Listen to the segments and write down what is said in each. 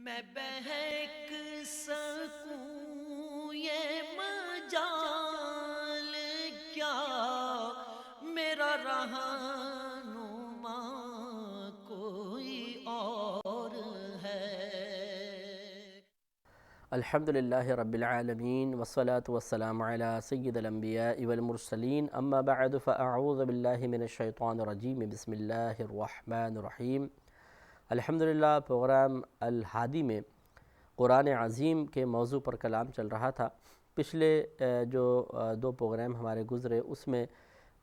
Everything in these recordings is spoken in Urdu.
میں بہک سکوں یہ مجال کیا میرا رہنما کوئی اور ہے۔ الحمدللہ رب العالمین والصلاة والسلام علی سید الانبیاء والمرسلین اما بعد فاعوذ باللہ من الشیطان الرجیم بسم اللہ الرحمن الرحیم۔ الحمدللہ پروگرام الہادی میں قرآن عظیم کے موضوع پر کلام چل رہا تھا۔ پچھلے جو دو پروگرام ہمارے گزرے اس میں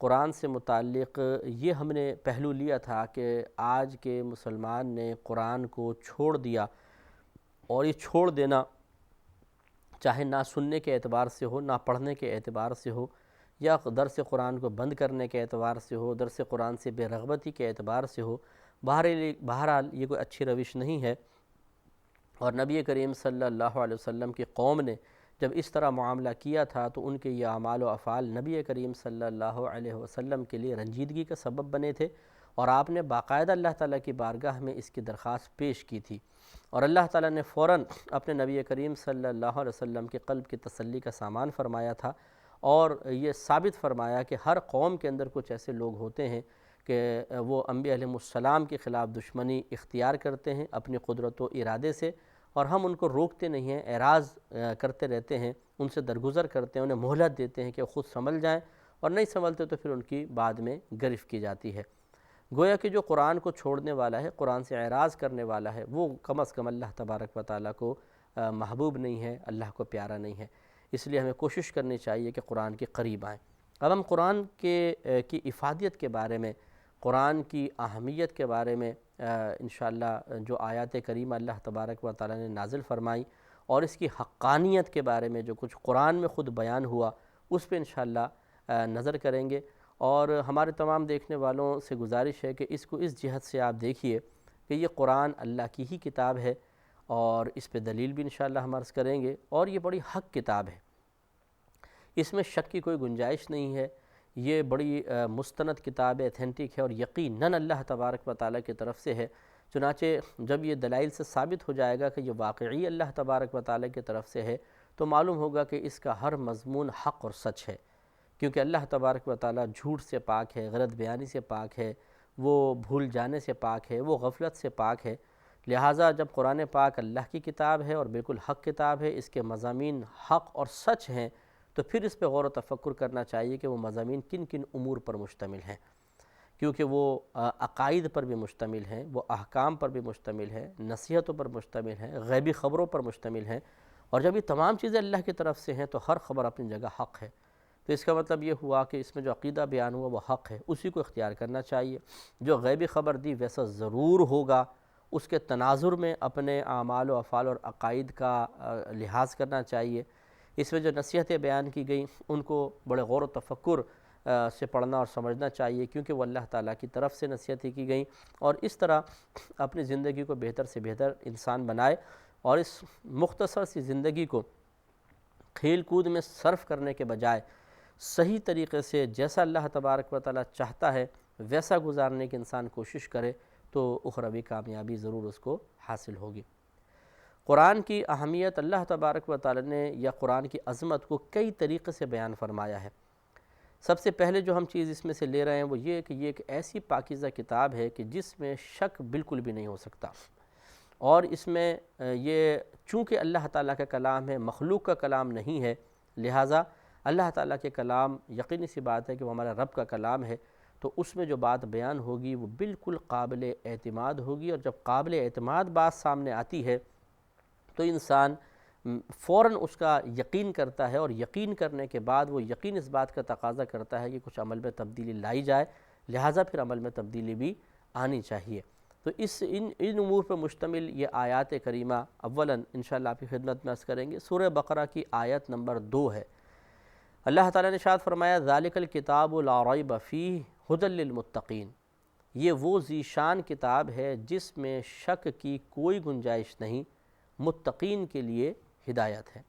قرآن سے متعلق یہ ہم نے پہلو لیا تھا کہ آج کے مسلمان نے قرآن کو چھوڑ دیا، اور یہ چھوڑ دینا چاہے نہ سننے کے اعتبار سے ہو، نہ پڑھنے کے اعتبار سے ہو، یا درس قرآن کو بند کرنے کے اعتبار سے ہو، درس قرآن سے بے رغبتی کے اعتبار سے ہو، بہرحال یہ کوئی اچھی روش نہیں ہے۔ اور نبی کریم صلی اللہ علیہ وسلم کی قوم نے جب اس طرح معاملہ کیا تھا تو ان کے یہ اعمال و افعال نبی کریم صلی اللہ علیہ وسلم کے لیے رنجیدگی کا سبب بنے تھے، اور آپ نے باقاعدہ اللہ تعالیٰ کی بارگاہ میں اس کی درخواست پیش کی تھی، اور اللہ تعالیٰ نے فوراً اپنے نبی کریم صلی اللہ علیہ وسلم کے قلب کی تسلی کا سامان فرمایا تھا، اور یہ ثابت فرمایا کہ ہر قوم کے اندر کچھ ایسے لوگ ہوتے ہیں کہ وہ انبیاء علیہ السلام کے خلاف دشمنی اختیار کرتے ہیں اپنی قدرت و ارادے سے، اور ہم ان کو روکتے نہیں ہیں، اعراض کرتے رہتے ہیں، ان سے درگزر کرتے ہیں، انہیں مہلت دیتے ہیں کہ وہ خود سنبھل جائیں، اور نہیں سنبھلتے تو پھر ان کی بعد میں گرفت کی جاتی ہے۔ گویا کہ جو قرآن کو چھوڑنے والا ہے، قرآن سے اعراض کرنے والا ہے، وہ کم از کم اللہ تبارک و تعالیٰ کو محبوب نہیں ہے، اللہ کو پیارا نہیں ہے۔ اس لیے ہمیں کوشش کرنی چاہیے کہ قرآن کے قریب آئیں۔ اب ہم قرآن کی افادیت کے بارے میں، قرآن کی اہمیت کے بارے میں انشاءاللہ جو آیات کریمہ اللہ تبارک و تعالیٰ نے نازل فرمائی، اور اس کی حقانیت کے بارے میں جو کچھ قرآن میں خود بیان ہوا، اس پہ انشاءاللہ نظر کریں گے۔ اور ہمارے تمام دیکھنے والوں سے گزارش ہے کہ اس کو اس جہت سے آپ دیکھیے کہ یہ قرآن اللہ کی ہی کتاب ہے، اور اس پہ دلیل بھی انشاءاللہ ہم عرض کریں گے، اور یہ بڑی حق کتاب ہے، اس میں شک کی کوئی گنجائش نہیں ہے۔ یہ بڑی مستند کتاب ہے، ایتھینٹک ہے، اور یقیناً اللہ تبارک و تعالیٰ کی طرف سے ہے۔ چنانچہ جب یہ دلائل سے ثابت ہو جائے گا کہ یہ واقعی اللہ تبارک و تعالیٰ کی طرف سے ہے، تو معلوم ہوگا کہ اس کا ہر مضمون حق اور سچ ہے، کیونکہ اللہ تبارک و تعالیٰ جھوٹ سے پاک ہے، غلط بیانی سے پاک ہے، وہ بھول جانے سے پاک ہے، وہ غفلت سے پاک ہے۔ لہٰذا جب قرآن پاک اللہ کی کتاب ہے اور بالکل حق کتاب ہے، اس کے مضامین حق اور سچ ہیں، تو پھر اس پہ غور و تفکر کرنا چاہیے کہ وہ مضامین کن کن امور پر مشتمل ہیں، کیونکہ وہ عقائد پر بھی مشتمل ہیں، وہ احکام پر بھی مشتمل ہیں، نصیحتوں پر مشتمل ہیں، غیبی خبروں پر مشتمل ہیں، اور جب یہ تمام چیزیں اللہ کی طرف سے ہیں تو ہر خبر اپنی جگہ حق ہے۔ تو اس کا مطلب یہ ہوا کہ اس میں جو عقیدہ بیان ہوا وہ حق ہے، اسی کو اختیار کرنا چاہیے۔ جو غیبی خبر دی ویسا ضرور ہوگا، اس کے تناظر میں اپنے اعمال و افعال اور عقائد کا لحاظ کرنا چاہیے۔ اس میں جو نصیحتیں بیان کی گئیں ان کو بڑے غور و تفکر سے پڑھنا اور سمجھنا چاہیے، کیونکہ وہ اللہ تعالیٰ کی طرف سے نصیحتیں کی گئیں، اور اس طرح اپنی زندگی کو بہتر سے بہتر انسان بنائے، اور اس مختصر سی زندگی کو کھیل کود میں صرف کرنے کے بجائے صحیح طریقے سے جیسا اللہ تبارک و تعالیٰ چاہتا ہے ویسا گزارنے کی انسان کوشش کرے، تو اخروی کامیابی ضرور اس کو حاصل ہوگی۔ قرآن کی اہمیت اللہ تبارک و تعالیٰ نے یا قرآن کی عظمت کو کئی طریقے سے بیان فرمایا ہے۔ سب سے پہلے جو ہم چیز اس میں سے لے رہے ہیں وہ یہ کہ یہ ایک ایسی پاکیزہ کتاب ہے کہ جس میں شک بالکل بھی نہیں ہو سکتا، اور اس میں یہ چونکہ اللہ تعالیٰ کا کلام ہے، مخلوق کا کلام نہیں ہے، لہٰذا اللہ تعالیٰ کے کلام یقینی سی بات ہے کہ وہ ہمارا رب کا کلام ہے، تو اس میں جو بات بیان ہوگی وہ بالکل قابل اعتماد ہوگی، اور جب قابل اعتماد بات سامنے آتی ہے تو انسان فوراً اس کا یقین کرتا ہے، اور یقین کرنے کے بعد وہ یقین اس بات کا تقاضا کرتا ہے کہ کچھ عمل میں تبدیلی لائی جائے، لہٰذا پھر عمل میں تبدیلی بھی آنی چاہیے۔ تو ان امور پر مشتمل یہ آیات کریمہ اولاً انشاءاللہ آپ کی خدمت میں عرض کریں گے۔ سورہ بقرہ کی آیت نمبر 2 ہے۔ اللہ تعالیٰ نے ارشاد فرمایا ذَلِكَ الْكِتَابُ لَا رَيْبَ فِيهِ هُدًى لِّلْمُتَّقِينَ، یہ وہ ذیشان کتاب ہے جس میں شک کی کوئی گنجائش نہیں، متقین کے لیے ہدایت ہے۔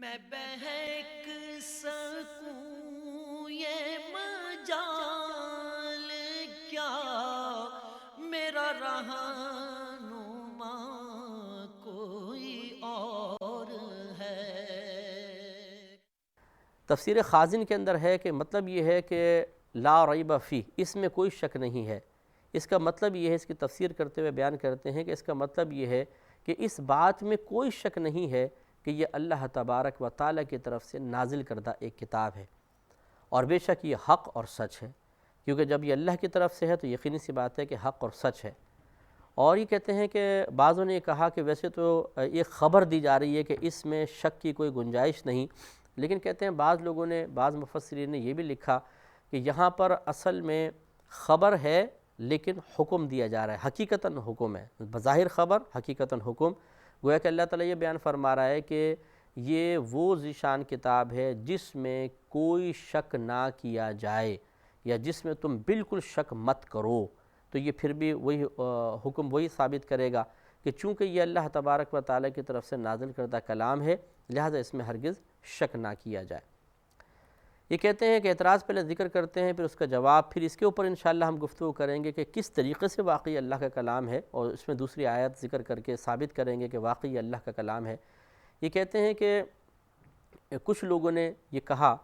میں بہک سکوں یہ مجال کیا میرا رہنما تفسیر خازن کے اندر ہے کہ مطلب یہ ہے کہ لا ریب فی، اس میں کوئی شک نہیں ہے۔ اس کا مطلب یہ ہے، اس کی تفسیر کرتے ہوئے بیان کرتے ہیں کہ اس کا مطلب یہ ہے کہ اس بات میں کوئی شک نہیں ہے کہ یہ اللہ تبارک و تعالیٰ کی طرف سے نازل کردہ ایک کتاب ہے، اور بے شک یہ حق اور سچ ہے، کیونکہ جب یہ اللہ کی طرف سے ہے تو یقینی سی بات ہے کہ حق اور سچ ہے۔ اور یہ کہتے ہیں کہ بعضوں نے یہ کہا کہ ویسے تو ایک خبر دی جا رہی ہے کہ اس میں شک کی کوئی گنجائش نہیں، لیکن کہتے ہیں بعض لوگوں نے، بعض مفسرین نے یہ بھی لکھا کہ یہاں پر اصل میں خبر ہے لیکن حکم دیا جا رہا ہے، حقیقتاً حکم ہے، بظاہر خبر حقیقتاً حکم۔ گویا کہ اللہ تعالیٰ یہ بیان فرما رہا ہے کہ یہ وہ ذیشان کتاب ہے جس میں کوئی شک نہ کیا جائے، یا جس میں تم بالکل شک مت کرو۔ تو یہ پھر بھی وہی حکم وہی ثابت کرے گا کہ چونکہ یہ اللہ تبارک و تعالیٰ کی طرف سے نازل کردہ کلام ہے، لہذا اس میں ہرگز شک نہ کیا جائے۔ یہ کہتے ہیں کہ اعتراض پہلے ذکر کرتے ہیں، پھر اس کا جواب، پھر اس کے اوپر انشاءاللہ ہم گفتگو کریں گے کہ کس طریقے سے واقعی اللہ کا کلام ہے، اور اس میں دوسری آیت ذکر کر کے ثابت کریں گے کہ واقعی اللہ کا کلام ہے۔ یہ کہتے ہیں کہ کچھ لوگوں نے یہ کہا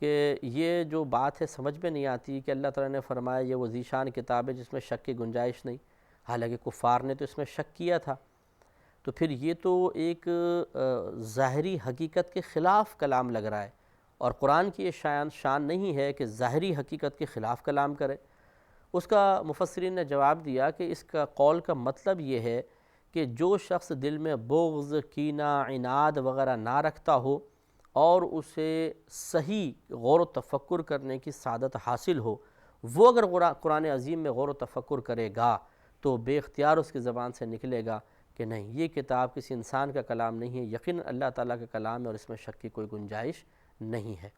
کہ یہ جو بات ہے سمجھ میں نہیں آتی کہ اللہ تعالیٰ نے فرمایا یہ وہ ذیشان کتاب ہے جس میں شک کی گنجائش نہیں، حالانکہ کفار نے تو اس میں شک کیا تھا، تو پھر یہ تو ایک ظاہری حقیقت کے خلاف کلام لگ رہا ہے، اور قرآن کی یہ شان نہیں ہے کہ ظاہری حقیقت کے خلاف کلام کرے۔ اس کا مفسرین نے جواب دیا کہ اس کا قول کا مطلب یہ ہے کہ جو شخص دل میں بغض، کینہ، عناد وغیرہ نہ رکھتا ہو، اور اسے صحیح غور و تفکر کرنے کی سعادت حاصل ہو، وہ اگر قرآن عظیم میں غور و تفکر کرے گا تو بے اختیار اس کی زبان سے نکلے گا کہ نہیں، یہ کتاب کسی انسان کا کلام نہیں ہے، یقیناً اللہ تعالیٰ کا کلام ہے اور اس میں شک کی کوئی گنجائش نہیں ہے۔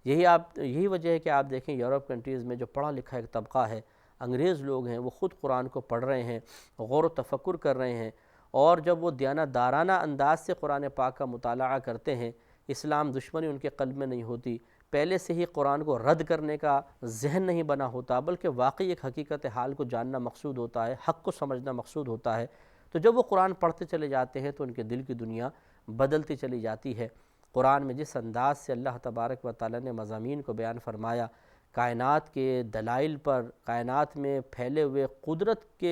یہی وجہ ہے کہ آپ دیکھیں یورپ کنٹریز میں جو پڑھا لکھا ایک طبقہ ہے، انگریز لوگ ہیں، وہ خود قرآن کو پڑھ رہے ہیں، غور و تفکر کر رہے ہیں، اور جب وہ دیانتدارانہ انداز سے قرآن پاک کا مطالعہ کرتے ہیں، اسلام دشمنی ان کے قلب میں نہیں ہوتی، پہلے سے ہی قرآن کو رد کرنے کا ذہن نہیں بنا ہوتا، بلکہ واقعی ایک حقیقت حال کو جاننا مقصود ہوتا ہے، حق کو سمجھنا مقصود ہوتا ہے، تو جب وہ قرآن پڑھتے چلے جاتے ہیں تو ان کے دل کی دنیا بدلتی چلی جاتی ہے۔ قرآن میں جس انداز سے اللہ تبارک و تعالیٰ نے مضامین کو بیان فرمایا، کائنات کے دلائل پر، کائنات میں پھیلے ہوئے قدرت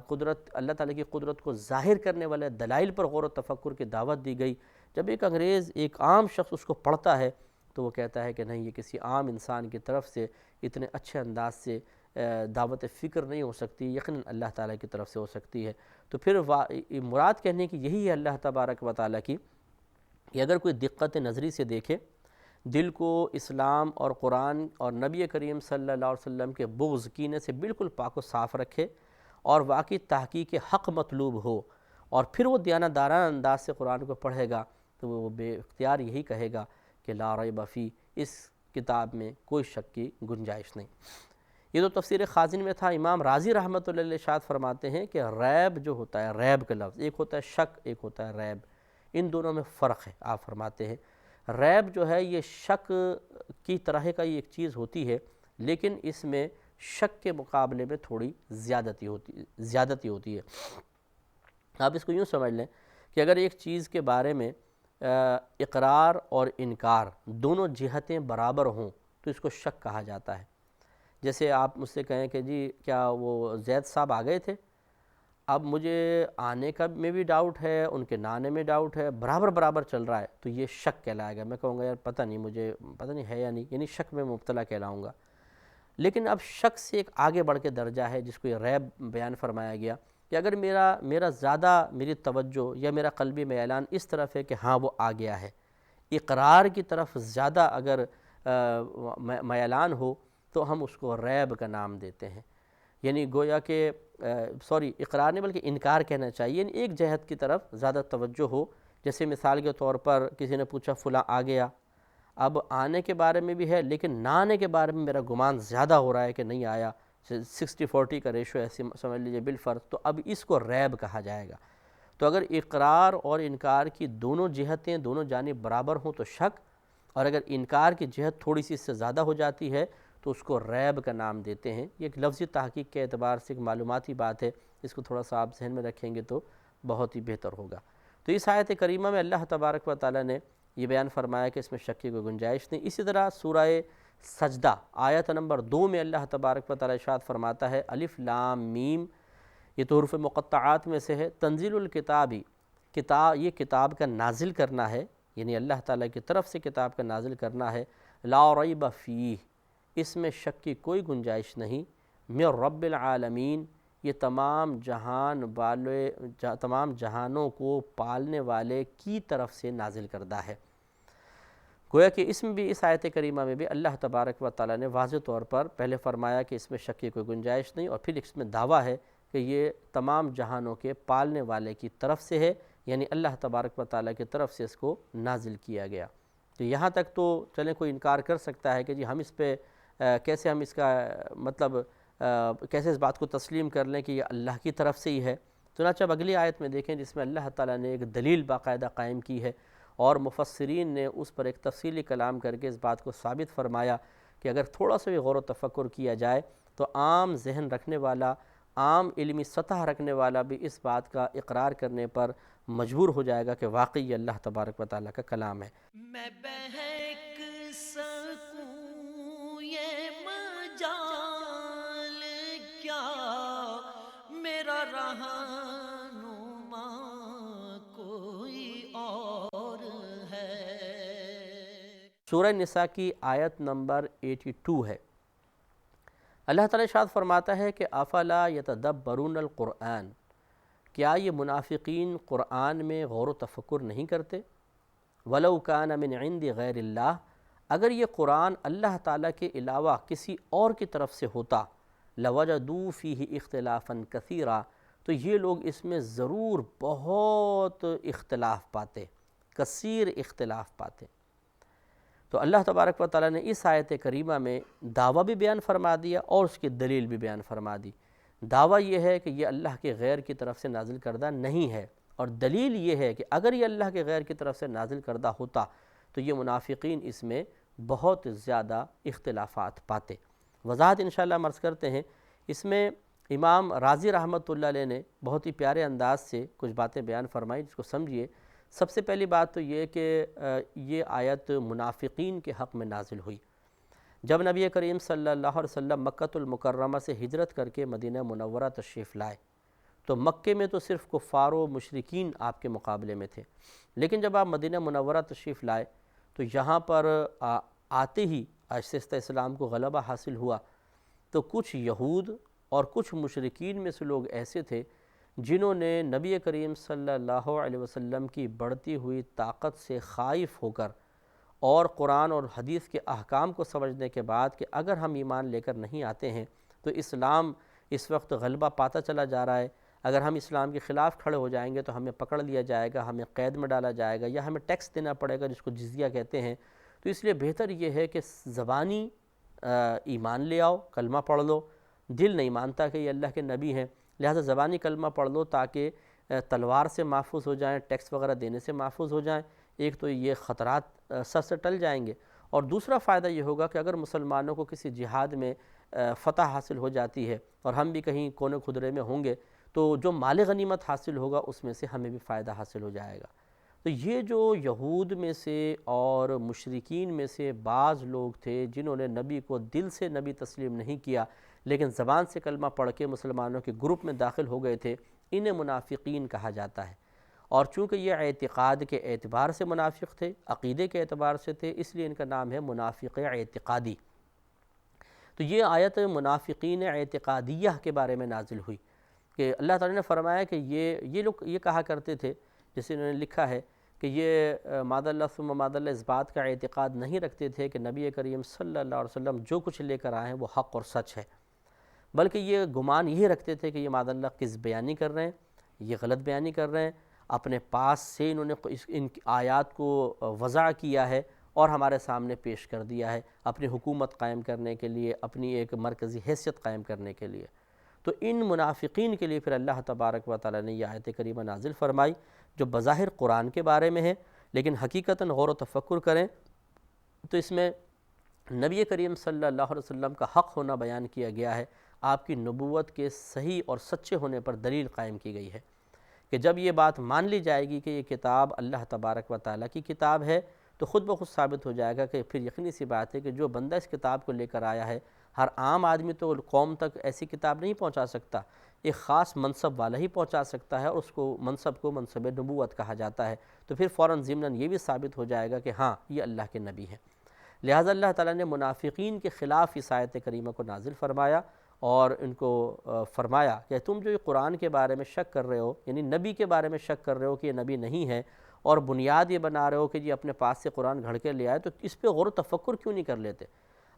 قدرت اللہ تعالیٰ کی قدرت کو ظاہر کرنے والے دلائل پر غور و تفکر کی دعوت دی گئی، جب ایک انگریز، ایک عام شخص اس کو پڑھتا ہے تو وہ کہتا ہے کہ نہیں، یہ کسی عام انسان کی طرف سے اتنے اچھے انداز سے دعوت فکر نہیں ہو سکتی، یقیناً اللہ تعالیٰ کی طرف سے ہو سکتی ہے۔ تو پھر مراد کہنے کی یہی ہے اللہ تبارک و تعالیٰ کی کہ اگر کوئی دقت نظری سے دیکھے، دل کو اسلام اور قرآن اور نبی کریم صلی اللہ علیہ وسلم کے بغض، کینے سے بالکل پاک و صاف رکھے، اور واقعی تحقیق حق مطلوب ہو، اور پھر وہ دیانتدارانہ انداز سے قرآن کو پڑھے گا، تو وہ بے اختیار یہی کہے گا کہ لا ریب فی، اس کتاب میں کوئی شک کی گنجائش نہیں۔ یہ تو تفسیر خازن میں تھا۔ امام رازی رحمۃ اللہ علیہ ارشاد فرماتے ہیں کہ ریب جو ہوتا ہے، ریب کا لفظ، ایک ہوتا ہے شک، ایک ہوتا ہے ریب، ان دونوں میں فرق ہے۔ آپ فرماتے ہیں ریب جو ہے یہ شک کی طرح کا یہ ایک چیز ہوتی ہے، لیکن اس میں شک کے مقابلے میں تھوڑی زیادتی ہوتی ہے۔ آپ اس کو یوں سمجھ لیں کہ اگر ایک چیز کے بارے میں اقرار اور انکار دونوں جہتیں برابر ہوں تو اس کو شک کہا جاتا ہے۔ جیسے آپ مجھ سے کہیں کہ جی کیا وہ زید صاحب آ گئے تھے، اب مجھے آنے کا میں بھی ڈاؤٹ ہے، ان کے نہ آنے میں ڈاؤٹ ہے، برابر چل رہا ہے، تو یہ شک کہلائے گا۔ میں کہوں گا یار پتہ نہیں، مجھے پتہ نہیں ہے یا نہیں، یعنی شک میں مبتلا کہلاؤں گا۔ لیکن اب شک سے ایک آگے بڑھ کے درجہ ہے جس کو یہ ریب بیان فرمایا گیا کہ اگر میرا زیادہ میری توجہ یا میرا قلبی میلان اس طرف ہے کہ ہاں وہ آ گیا ہے، اقرار کی طرف زیادہ اگر میلان ہو تو ہم اس کو ریب کا نام دیتے ہیں، یعنی گویا کہ اقرار نہیں بلکہ انکار کہنا چاہیے، یعنی ایک جہت کی طرف زیادہ توجہ ہو۔ جیسے مثال کے طور پر کسی نے پوچھا فلاں آ گیا، اب آنے کے بارے میں بھی ہے لیکن نہ آنے کے بارے میں میرا گمان زیادہ ہو رہا ہے کہ نہیں آیا، 60-40 کا ریشو ایسے سمجھ لیجئے بالفرض، تو اب اس کو ریب کہا جائے گا۔ تو اگر اقرار اور انکار کی دونوں جہتیں، دونوں جانب برابر ہوں تو شک، اور اگر انکار کی جہت تھوڑی سی اس سے زیادہ ہو جاتی ہے تو اس کو ریب کا نام دیتے ہیں۔ یہ ایک لفظی تحقیق کے اعتبار سے ایک معلوماتی بات ہے، اس کو تھوڑا سا آپ ذہن میں رکھیں گے تو بہت ہی بہتر ہوگا۔ تو اس آیت کریمہ میں اللہ تبارک و تعالیٰ نے یہ بیان فرمایا کہ اس میں شک کی کوئی گنجائش نہیں۔ اسی طرح سورہ سجدہ آیت نمبر 2 میں اللہ تبارک و تعالی ارشاد فرماتا ہے الف لام میم، یہ تو حروف مقطعات میں سے ہے، تنزیل الکتابی، یہ کتاب کا نازل کرنا ہے، یعنی اللہ تعالیٰ کی طرف سے کتاب کا نازل کرنا ہے، لا ریب فیہ، اس میں شک کی کوئی گنجائش نہیں، من رب العالمین، یہ تمام جہانوں کو پالنے والے کی طرف سے نازل کردہ ہے۔ گویا کہ اس میں بھی، اس آیت کریمہ میں بھی اللہ تبارک و تعالیٰ نے واضح طور پر پہلے فرمایا کہ اس میں شک کی کوئی گنجائش نہیں، اور پھر اس میں دعویٰ ہے کہ یہ تمام جہانوں کے پالنے والے کی طرف سے ہے، یعنی اللہ تبارک و تعالیٰ کی طرف سے اس کو نازل کیا گیا۔ تو یہاں تک تو چلیں کوئی انکار کر سکتا ہے کہ جی ہم اس پہ کیسے ہم اس کا مطلب کیسے اس بات کو تسلیم کر لیں کہ یہ اللہ کی طرف سے ہی ہے۔ چنانچہ اب اگلی آیت میں دیکھیں جس میں اللہ تعالیٰ نے ایک دلیل باقاعدہ قائم کی ہے، اور مفسرین نے اس پر ایک تفصیلی کلام کر کے اس بات کو ثابت فرمایا کہ اگر تھوڑا سا بھی غور و تفکر کیا جائے تو عام ذہن رکھنے والا، عام علمی سطح رکھنے والا بھی اس بات کا اقرار کرنے پر مجبور ہو جائے گا کہ واقعی یہ اللہ تبارک و تعالیٰ کا کلام ہے۔ میں بہک سکوں یہ مجال کیا میرا رہنما کوئی اور ہے۔ سورہ نساء کی آیت نمبر 82 ہے۔ اللہ تعالیٰ ارشاد فرماتا ہے کہ افلا یتدبرون القرآن، کیا یہ منافقین قرآن میں غور و تفکر نہیں کرتے؟ ولو کان من عند غیر اللہ، اگر یہ قرآن اللہ تعالیٰ کے علاوہ کسی اور کی طرف سے ہوتا، لوجدوا فیہ اختلافا کثیرا، تو یہ لوگ اس میں ضرور بہت اختلاف پاتے، کثیر اختلاف پاتے۔ تو اللہ تبارک و تعالیٰ نے اس آیت کریمہ میں دعویٰ بھی بیان فرما دیا اور اس کی دلیل بھی بیان فرما دی۔ دعویٰ یہ ہے کہ یہ اللہ کے غیر کی طرف سے نازل کردہ نہیں ہے، اور دلیل یہ ہے کہ اگر یہ اللہ کے غیر کی طرف سے نازل کردہ ہوتا تو یہ منافقین اس میں بہت زیادہ اختلافات پاتے۔ وضاحت انشاءاللہ عرض کرتے ہیں، اس میں امام رازی رحمۃ اللہ علیہ نے بہت ہی پیارے انداز سے کچھ باتیں بیان فرمائی، جس کو سمجھیے۔ سب سے پہلی بات تو یہ کہ یہ آیت منافقین کے حق میں نازل ہوئی۔ جب نبی کریم صلی اللہ علیہ وسلم مکہ المکرمہ سے ہجرت کر کے مدینہ منورہ تشریف لائے تو مکے میں تو صرف کفار و مشرکین آپ کے مقابلے میں تھے، لیکن جب آپ مدینہ منورہ تشریف لائے تو یہاں پر آتے ہی آہستہ آہستہ اسلام کو غلبہ حاصل ہوا، تو کچھ یہود اور کچھ مشرکین میں سے لوگ ایسے تھے جنہوں نے نبی کریم صلی اللہ علیہ وسلم کی بڑھتی ہوئی طاقت سے خائف ہو کر اور قرآن اور حدیث کے احکام کو سمجھنے کے بعد کہ اگر ہم ایمان لے کر نہیں آتے ہیں تو اسلام اس وقت غلبہ پاتا چلا جا رہا ہے، اگر ہم اسلام کے خلاف کھڑے ہو جائیں گے تو ہمیں پکڑ لیا جائے گا، ہمیں قید میں ڈالا جائے گا، یا ہمیں ٹیکس دینا پڑے گا جس کو جزیہ کہتے ہیں۔ تو اس لیے بہتر یہ ہے کہ زبانی ایمان لے آؤ، کلمہ پڑھ لو، دل نہیں مانتا کہ یہ اللہ کے نبی ہیں، لہذا زبانی کلمہ پڑھ لو تاکہ تلوار سے محفوظ ہو جائیں، ٹیکس وغیرہ دینے سے محفوظ ہو جائیں۔ ایک تو یہ خطرات سر سے ٹل جائیں گے، اور دوسرا فائدہ یہ ہوگا کہ اگر مسلمانوں کو کسی جہاد میں فتح حاصل ہو جاتی ہے اور ہم بھی کہیں کونے خدرے میں ہوں گے تو جو مال غنیمت حاصل ہوگا اس میں سے ہمیں بھی فائدہ حاصل ہو جائے گا۔ تو یہ جو یہود میں سے اور مشرکین میں سے بعض لوگ تھے جنہوں نے نبی کو دل سے نبی تسلیم نہیں کیا لیکن زبان سے کلمہ پڑھ کے مسلمانوں کے گروپ میں داخل ہو گئے تھے، انہیں منافقین کہا جاتا ہے۔ اور چونکہ یہ اعتقاد کے اعتبار سے منافق تھے، عقیدے کے اعتبار سے تھے، اس لیے ان کا نام ہے منافق اعتقادی۔ تو یہ آیت منافقین اعتقادیہ کے بارے میں نازل ہوئی کہ اللہ تعالیٰ نے فرمایا کہ یہ لوگ یہ کہا کرتے تھے، جسے انہوں نے لکھا ہے کہ یہ ماد اللہ ثم ماد اللہ اس بات کا اعتقاد نہیں رکھتے تھے کہ نبی کریم صلی اللہ علیہ وسلم جو کچھ لے کر آئے ہیں وہ حق اور سچ ہے، بلکہ یہ گمان یہی رکھتے تھے کہ یہ ماد اللہ کس بیانی کر رہے ہیں، یہ غلط بیانی کر رہے ہیں، اپنے پاس سے انہوں نے ان آیات کو وضع کیا ہے اور ہمارے سامنے پیش کر دیا ہے اپنی حکومت قائم کرنے کے لیے، اپنی ایک مرکزی حیثیت قائم کرنے کے لیے۔ تو ان منافقین کے لیے پھر اللہ تبارک و تعالیٰ نے یہ آیت کریمہ نازل فرمائی جو بظاہر قرآن کے بارے میں ہے، لیکن حقیقتاً غور و تفکر کریں تو اس میں نبی کریم صلی اللہ علیہ وسلم کا حق ہونا بیان کیا گیا ہے، آپ کی نبوت کے صحیح اور سچے ہونے پر دلیل قائم کی گئی ہے کہ جب یہ بات مان لی جائے گی کہ یہ کتاب اللہ تبارک و تعالیٰ کی کتاب ہے تو خود بخود ثابت ہو جائے گا کہ پھر یقینی سی بات ہے کہ جو بندہ اس کتاب کو لے کر آیا ہے، ہر عام آدمی تو قوم تک ایسی کتاب نہیں پہنچا سکتا، ایک خاص منصب والا ہی پہنچا سکتا ہے، اور اس کو منصب نبوت کہا جاتا ہے۔ تو پھر فوراً ضمناً یہ بھی ثابت ہو جائے گا کہ ہاں یہ اللہ کے نبی ہیں۔ لہٰذا اللہ تعالیٰ نے منافقین کے خلاف اس آیت کریمہ کو نازل فرمایا اور ان کو فرمایا کہ تم جو یہ قرآن کے بارے میں شک کر رہے ہو، یعنی نبی کے بارے میں شک کر رہے ہو کہ یہ نبی نہیں ہے، اور بنیاد یہ بنا رہے ہو کہ جی اپنے پاس سے قرآن گھڑ کے لے آئے، تو اس پہ غور و تفکر کیوں نہیں کر لیتے؟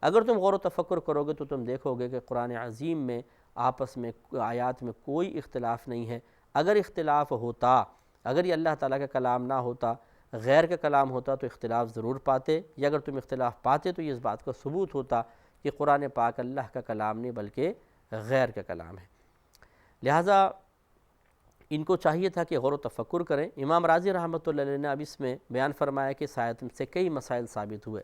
اگر تم غور و تفکر کرو گے تو تم دیکھو گے کہ قرآن عظیم میں آپس میں آیات میں کوئی اختلاف نہیں ہے۔ اگر اختلاف ہوتا، اگر یہ اللہ تعالیٰ کا کلام نہ ہوتا، غیر کا کلام ہوتا، تو اختلاف ضرور پاتے، یا اگر تم اختلاف پاتے تو یہ اس بات کا ثبوت ہوتا کہ قرآن پاک اللہ کا کلام نہیں بلکہ غیر کا کلام ہے۔ لہٰذا ان کو چاہیے تھا کہ غور و تفکر کریں۔ امام راضی رحمۃ اللہ علیہ نے اب اس میں بیان فرمایا کہ اس آیت سے کئی مسائل ثابت ہوئے۔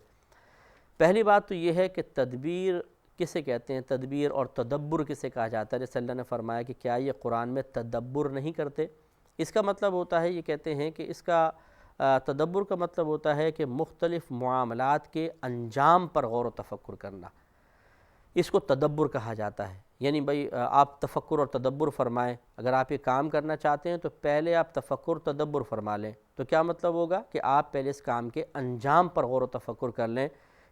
پہلی بات تو یہ ہے کہ تدبیر کسے کہتے ہیں، تدبیر اور تدبر کسے کہا جاتا ہے؟ جیسے اللہ نے فرمایا کہ کیا یہ قرآن میں تدبر نہیں کرتے؟ اس کا مطلب ہوتا ہے، یہ کہتے ہیں کہ اس کا تدبر کا مطلب ہوتا ہے کہ مختلف معاملات کے انجام پر غور و تفکر کرنا، اس کو تدبر کہا جاتا ہے۔ یعنی بھئی آپ تفکر اور تدبر فرمائیں، اگر آپ یہ کام کرنا چاہتے ہیں تو پہلے آپ تفکر تدبر فرما لیں، تو کیا مطلب ہوگا کہ آپ پہلے اس کام کے انجام پر غور و تفکر کر لیں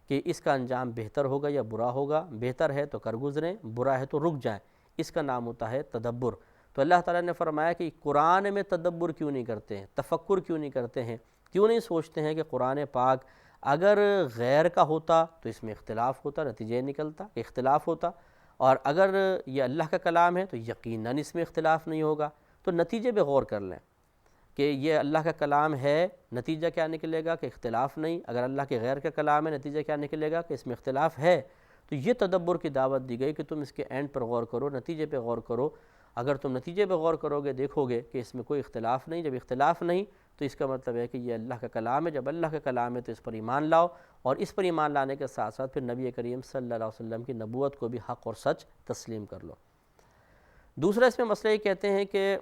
کہ اس کا انجام بہتر ہوگا یا برا ہوگا، بہتر ہے تو کر گزریں، برا ہے تو رک جائیں، اس کا نام ہوتا ہے تدبر۔ تو اللہ تعالیٰ نے فرمایا کہ قرآن میں تدبر کیوں نہیں کرتے ہیں، تفکر کیوں نہیں کرتے ہیں، کیوں نہیں سوچتے ہیں کہ قرآن پاک اگر غیر کا ہوتا تو اس میں اختلاف ہوتا، نتیجہ نکلتا کہ اختلاف ہوتا، اور اگر یہ اللہ کا کلام ہے تو یقیناً اس میں اختلاف نہیں ہوگا۔ تو نتیجے پہ غور کر لیں کہ یہ اللہ کا کلام ہے، نتیجہ کیا نکلے گا کہ اختلاف نہیں، اگر اللہ کے غیر کا کلام ہے نتیجہ کیا نکلے گا کہ اس میں اختلاف ہے۔ تو یہ تدبر کی دعوت دی گئی کہ تم اس کے اینڈ پر غور کرو، نتیجے پہ غور کرو۔ اگر تم نتیجے پہ غور کرو گے دیکھو گے کہ اس میں کوئی اختلاف نہیں، جب اختلاف نہیں تو اس کا مطلب ہے کہ یہ اللہ کا کلام ہے، جب اللہ کا کلام ہے تو اس پر ایمان لاؤ، اور اس پر ایمان لانے کے ساتھ ساتھ پھر نبی کریم صلی اللہ علیہ وسلم کی نبوت کو بھی حق اور سچ تسلیم کر لو۔ دوسرا اس میں مسئلہ یہ کہتے ہیں کہ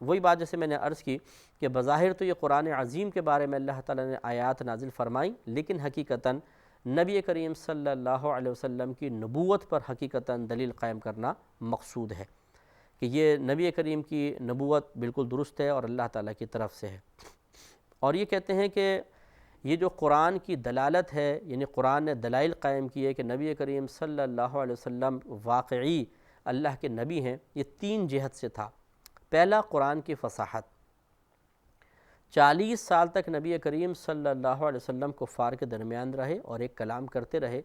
وہی بات جیسے میں نے عرض کی کہ بظاہر تو یہ قرآن عظیم کے بارے میں اللہ تعالیٰ نے آیات نازل فرمائیں، لیکن حقیقتاً نبی کریم صلی اللہ علیہ وسلم کی نبوت پر حقیقتاً دلیل قائم کرنا مقصود ہے کہ یہ نبی کریم کی نبوت بالکل درست ہے اور اللہ تعالیٰ کی طرف سے ہے۔ اور یہ کہتے ہیں کہ یہ جو قرآن کی دلالت ہے، یعنی قرآن نے دلائل قائم کی ہے کہ نبی کریم صلی اللہ علیہ وسلم واقعی اللہ کے نبی ہیں، یہ تین جہت سے تھا۔ پہلا، قرآن کی فصاحت، 40 سال تک نبی کریم صلی اللہ علیہ وسلم کفار کے درمیان رہے اور ایک کلام کرتے رہے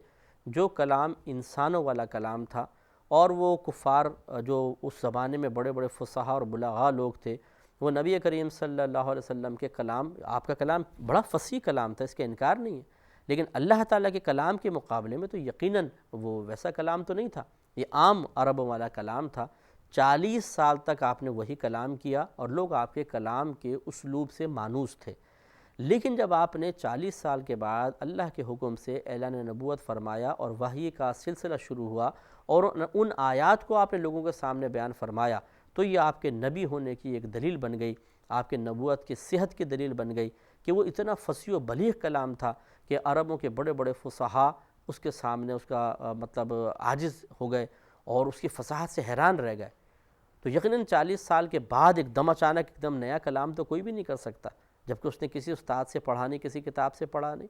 جو کلام انسانوں والا کلام تھا، اور وہ کفار جو اس زمانے میں بڑے بڑے فصحاء اور بلغاء لوگ تھے، وہ نبی کریم صلی اللہ علیہ وسلم کے کلام، آپ کا کلام بڑا فصیح کلام تھا، اس کا انکار نہیں ہے، لیکن اللہ تعالیٰ کے کلام کے مقابلے میں تو یقیناً وہ ویسا کلام تو نہیں تھا، یہ عام عربوں والا کلام تھا۔ 40 سال تک آپ نے وہی کلام کیا اور لوگ آپ کے کلام کے اسلوب سے مانوس تھے، لیکن جب آپ نے 40 سال کے بعد اللہ کے حکم سے اعلان نبوت فرمایا اور وحی کا سلسلہ شروع ہوا اور ان آیات کو آپ نے لوگوں کے سامنے بیان فرمایا، تو یہ آپ کے نبی ہونے کی ایک دلیل بن گئی، آپ کے نبوت کی صحت کی دلیل بن گئی کہ وہ اتنا فصیح و بلیغ کلام تھا کہ عربوں کے بڑے بڑے فصحاء اس کے سامنے اس کا مطلب عاجز ہو گئے اور اس کی فصاحت سے حیران رہ گئے۔ تو یقیناً 40 سال کے بعد ایک دم اچانک ایک دم نیا کلام تو کوئی بھی نہیں کر سکتا، جبکہ اس نے کسی استاد سے پڑھا نہیں، کسی کتاب سے پڑھا نہیں،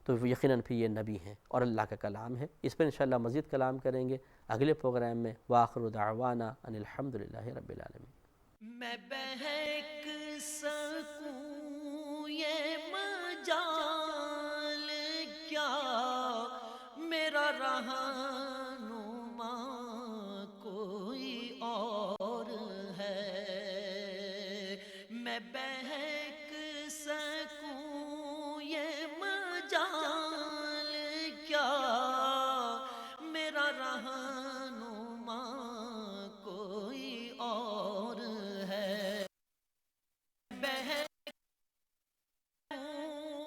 تو یقیناً پھر یہ نبی ہیں اور اللہ کا کلام ہے۔ اس پر انشاءاللہ مزید کلام کریں گے اگلے پروگرام میں۔ وآخر دعوانا ان الحمدللہ رب العالمین۔ میں بہک سکوں یہ مجال کیا میرا رہا